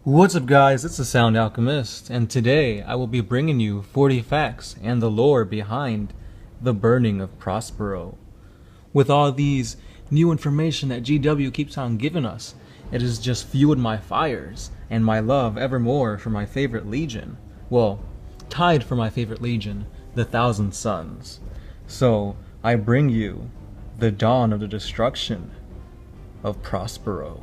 What's up guys, it's the Sound Alchemist, and today I will be bringing you 40 facts and the lore behind the burning of Prospero. With all these new information that GW keeps on giving us, it has just fueled my fires and my love evermore for my favorite legion. Well, tied for my favorite legion, the Thousand Sons. So, I bring you the dawn of the destruction of Prospero.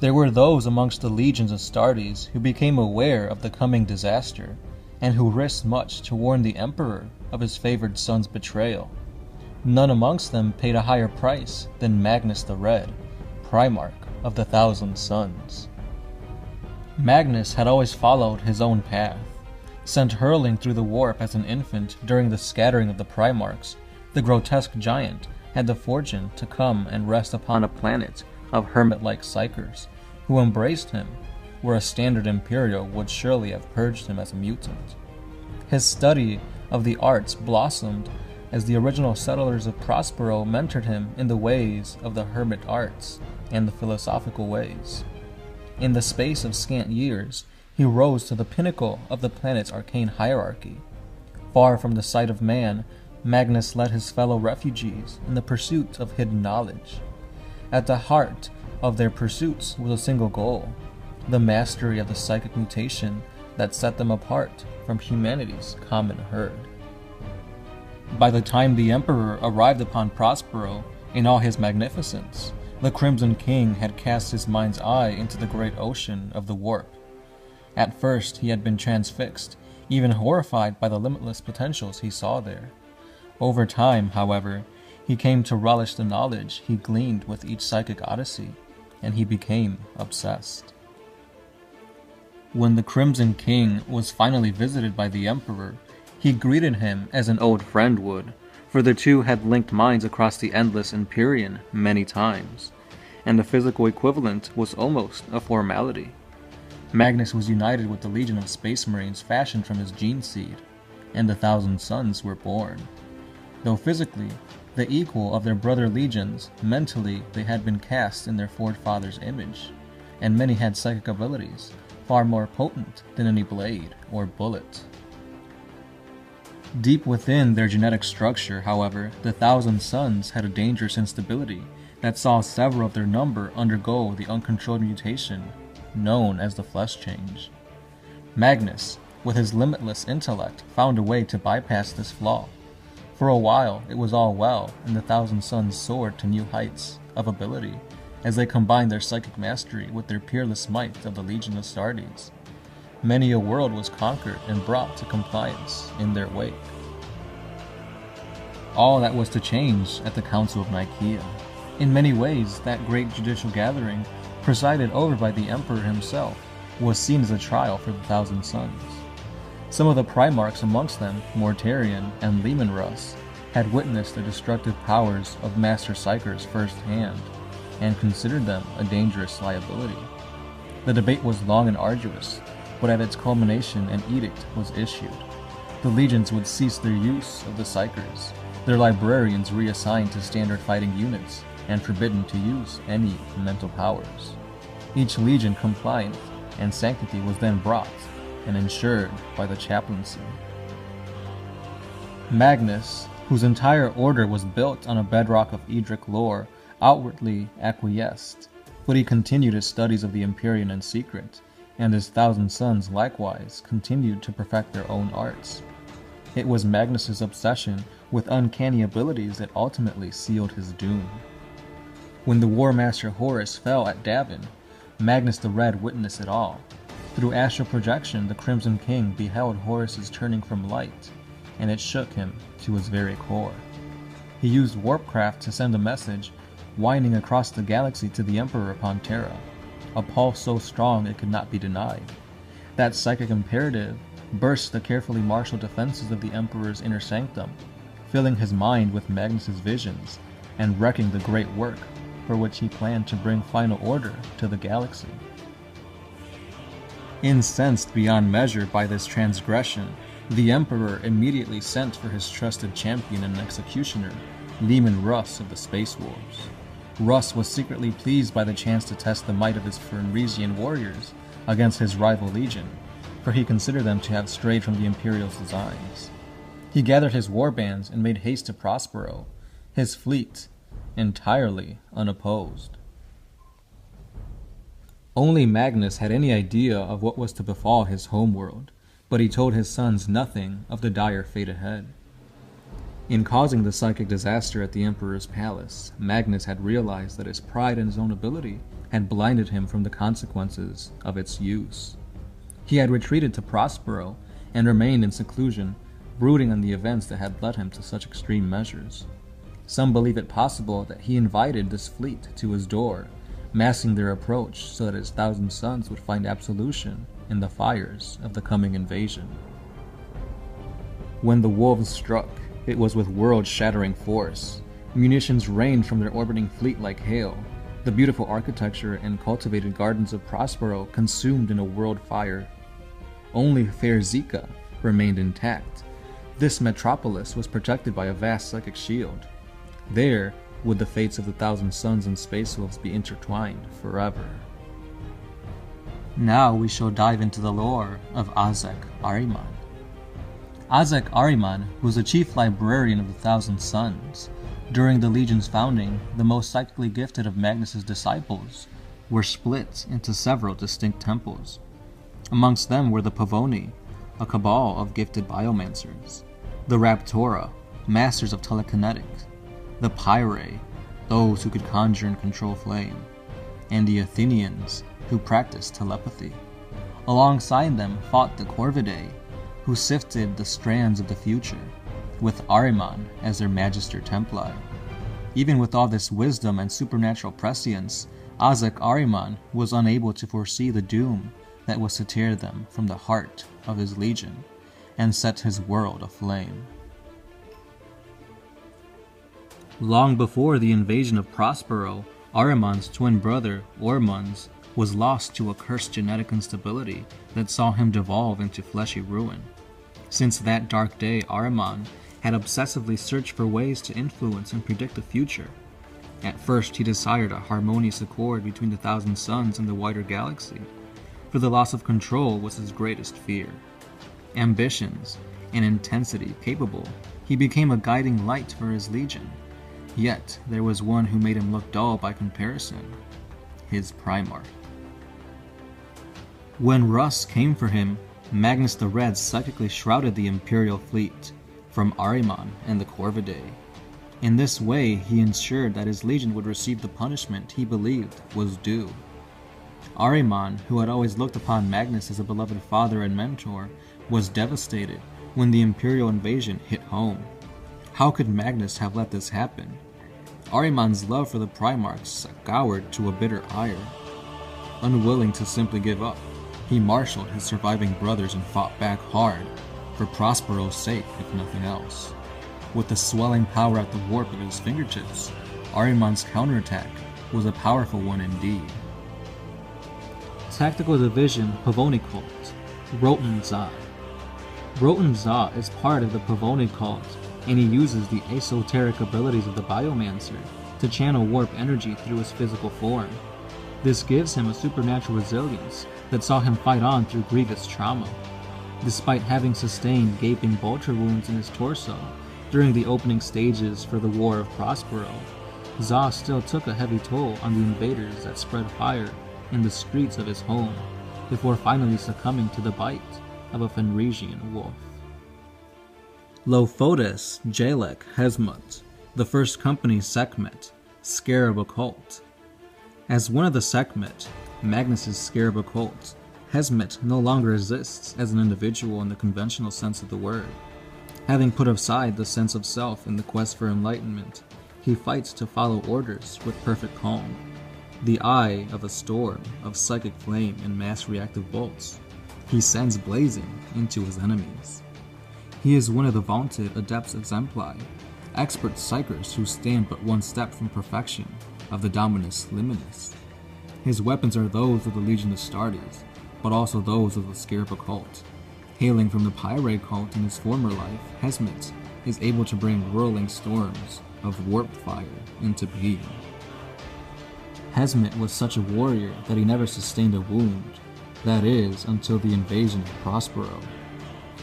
There were those amongst the legions of Astartes who became aware of the coming disaster, and who risked much to warn the Emperor of his favored son's betrayal. None amongst them paid a higher price than Magnus the Red, Primarch of the Thousand Sons. Magnus had always followed his own path. Sent hurling through the warp as an infant during the scattering of the Primarchs, the grotesque giant had the fortune to come and rest upon a planet of hermit-like psychers, who embraced him, where a standard Imperial would surely have purged him as a mutant. His study of the arts blossomed as the original settlers of Prospero mentored him in the ways of the hermit arts and the philosophical ways. In the space of scant years, he rose to the pinnacle of the planet's arcane hierarchy. Far from the sight of man, Magnus led his fellow refugees in the pursuit of hidden knowledge. At the heart of their pursuits was a single goal: the mastery of the psychic mutation that set them apart from humanity's common herd. By the time the Emperor arrived upon Prospero in all his magnificence, the Crimson King had cast his mind's eye into the great ocean of the warp. At first he had been transfixed, even horrified by the limitless potentials he saw there. Over time, however, he came to relish the knowledge he gleaned with each psychic odyssey, and he became obsessed. When the Crimson King was finally visited by the Emperor, he greeted him as an old friend would, for the two had linked minds across the endless Empyrean many times, and the physical equivalent was almost a formality. Magnus was united with the legion of Space Marines fashioned from his gene seed, and the Thousand Sons were born. Though physically the equal of their brother legions, mentally they had been cast in their forefather's image, and many had psychic abilities, far more potent than any blade or bullet. Deep within their genetic structure, however, the Thousand Sons had a dangerous instability that saw several of their number undergo the uncontrolled mutation known as the Flesh Change. Magnus, with his limitless intellect, found a way to bypass this flaw. For a while, it was all well, and the Thousand Sons soared to new heights of ability as they combined their psychic mastery with their peerless might of the Legion of Astartes. Many a world was conquered and brought to compliance in their wake. All that was to change at the Council of Nicaea. In many ways, that great judicial gathering, presided over by the Emperor himself, was seen as a trial for the Thousand Sons. Some of the Primarchs amongst them, Mortarion and Leman Russ, had witnessed the destructive powers of Master Psychers firsthand, and considered them a dangerous liability. The debate was long and arduous, but at its culmination an edict was issued. The legions would cease their use of the Psychers, their librarians reassigned to standard fighting units, and forbidden to use any mental powers. Each legion compliant, and sanctity was then brought and ensured by the chaplaincy. Magnus, whose entire order was built on a bedrock of Edric lore, outwardly acquiesced, but he continued his studies of the Empyrean in secret, and his Thousand Sons likewise continued to perfect their own arts. It was Magnus's obsession with uncanny abilities that ultimately sealed his doom. When the War Master Horus fell at Davin, Magnus the Red witnessed it all. Through astral projection, the Crimson King beheld Horus's turning from light, and it shook him to his very core. He used warpcraft to send a message, winding across the galaxy to the Emperor upon Terra, a pulse so strong it could not be denied. That psychic imperative burst the carefully marshaled defenses of the Emperor's inner sanctum, filling his mind with Magnus's visions, and wrecking the great work for which he planned to bring final order to the galaxy. Incensed beyond measure by this transgression, the Emperor immediately sent for his trusted champion and executioner, Leman Russ of the Space Wolves. Russ was secretly pleased by the chance to test the might of his Fernresian warriors against his rival legion, for he considered them to have strayed from the Imperial's designs. He gathered his warbands and made haste to Prospero, his fleet entirely unopposed. Only Magnus had any idea of what was to befall his homeworld, but he told his sons nothing of the dire fate ahead. In causing the psychic disaster at the Emperor's palace, Magnus had realized that his pride in his own ability had blinded him from the consequences of its use. He had retreated to Prospero and remained in seclusion, brooding on the events that had led him to such extreme measures. Some believe it possible that he invited this fleet to his door, masking their approach so that his 1,000 sons would find absolution in the fires of the coming invasion. When the wolves struck, it was with world-shattering force. Munitions rained from their orbiting fleet like hail. The beautiful architecture and cultivated gardens of Prospero consumed in a world fire. Only fair Zika remained intact. This metropolis was protected by a vast psychic shield. There would the fates of the 1,000 suns and space wolves be intertwined forever. Now we shall dive into the lore of Azek Ahriman. Azek Ahriman was the chief librarian of the 1,000 Suns. During the Legion's founding, the most psychically gifted of Magnus's disciples were split into several distinct temples. Amongst them were the Pavoni, a cabal of gifted biomancers, the Raptora, masters of telekinetics, the Pyrae, those who could conjure and control flame, and the Athenians, who practiced telepathy. Alongside them fought the Corvidae, who sifted the strands of the future, with Ahriman as their Magister Templi. Even with all this wisdom and supernatural prescience, Azek Ahriman was unable to foresee the doom that was to tear them from the heart of his legion and set his world aflame. Long before the invasion of Prospero, Ahriman's twin brother, Ormuzd, was lost to a cursed genetic instability that saw him devolve into fleshy ruin. Since that dark day, Ahriman had obsessively searched for ways to influence and predict the future. At first, he desired a harmonious accord between the 1,000 suns and the wider galaxy, for the loss of control was his greatest fear. Ambitions and intensity capable, he became a guiding light for his legion. Yet, there was one who made him look dull by comparison: his Primarch. When Russ came for him, Magnus the Red psychically shrouded the Imperial fleet from Ahriman and the Corvidae. In this way, he ensured that his legion would receive the punishment he believed was due. Ahriman, who had always looked upon Magnus as a beloved father and mentor, was devastated when the Imperial invasion hit home. How could Magnus have let this happen? Ahriman's love for the Primarchs soured to a bitter ire. Unwilling to simply give up, he marshaled his surviving brothers and fought back hard, for Prospero's sake if nothing else. With the swelling power at the warp of his fingertips, Ahriman's counterattack was a powerful one indeed. Tactical Division Pavoni Cult, Roten Za. Roten Za is part of the Pavoni Cult, and he uses the esoteric abilities of the Biomancer to channel warp energy through his physical form. This gives him a supernatural resilience that saw him fight on through grievous trauma. Despite having sustained gaping vulture wounds in his torso during the opening stages for the War of Prospero, Za still took a heavy toll on the invaders that spread fire in the streets of his home, before finally succumbing to the bite of a Fenrisian wolf. Lophotis Jalek Hesmut, the first company Sekhmet, Scarab Occult. As one of the Sekhmet, Magnus's Scarab Occult, Hesmut no longer exists as an individual in the conventional sense of the word. Having put aside the sense of self in the quest for enlightenment, he fights to follow orders with perfect calm, the eye of a storm of psychic flame and mass reactive bolts he sends blazing into his enemies. He is one of the vaunted Adepts Exempli, expert psychers who stand but one step from perfection of the Dominus Liminis. His weapons are those of the Legion Astartes, but also those of the Scarab Occult. Hailing from the Pyrae cult in his former life, Hesmut is able to bring whirling storms of warp fire into being. Hesmet was such a warrior that he never sustained a wound. That is, until the invasion of Prospero.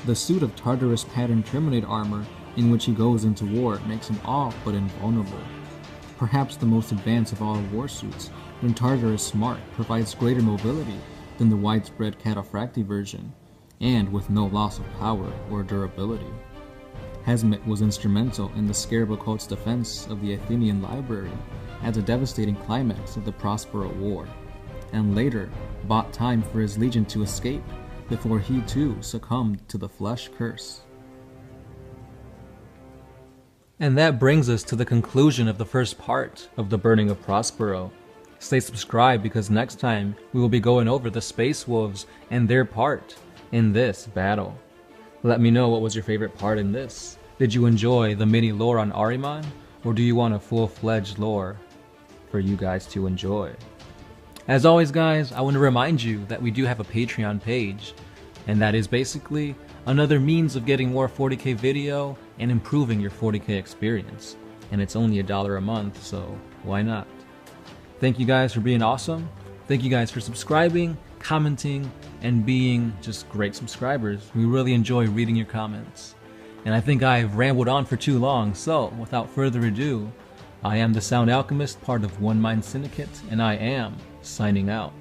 The suit of Tartarus pattern Terminate armor in which he goes into war makes him all but invulnerable. Perhaps the most advanced of all war suits, when Tartarus Smart provides greater mobility than the widespread Cataphracti version, and with no loss of power or durability. Hesmet was instrumental in the Scarab Occult's defense of the Athenian library as a devastating climax of the Prospero War, and later bought time for his legion to escape before he too succumbed to the flesh curse. And that brings us to the conclusion of the first part of the Burning of Prospero. Stay subscribed because next time we will be going over the Space Wolves and their part in this battle. Let me know what was your favorite part in this. Did you enjoy the mini lore on Ahriman, or do you want a full-fledged lore for you guys to enjoy? As always guys, I want to remind you that we do have a Patreon page, and that is basically another means of getting more 40k video and improving your 40k experience. And it's only $1 a month, so why not? Thank you guys for being awesome. Thank you guys for subscribing, commenting, and being just great subscribers. We really enjoy reading your comments. And I think I've rambled on for too long, so without further ado, I am the Sound Alchemist, part of One Mind Syndicate, and I am signing out.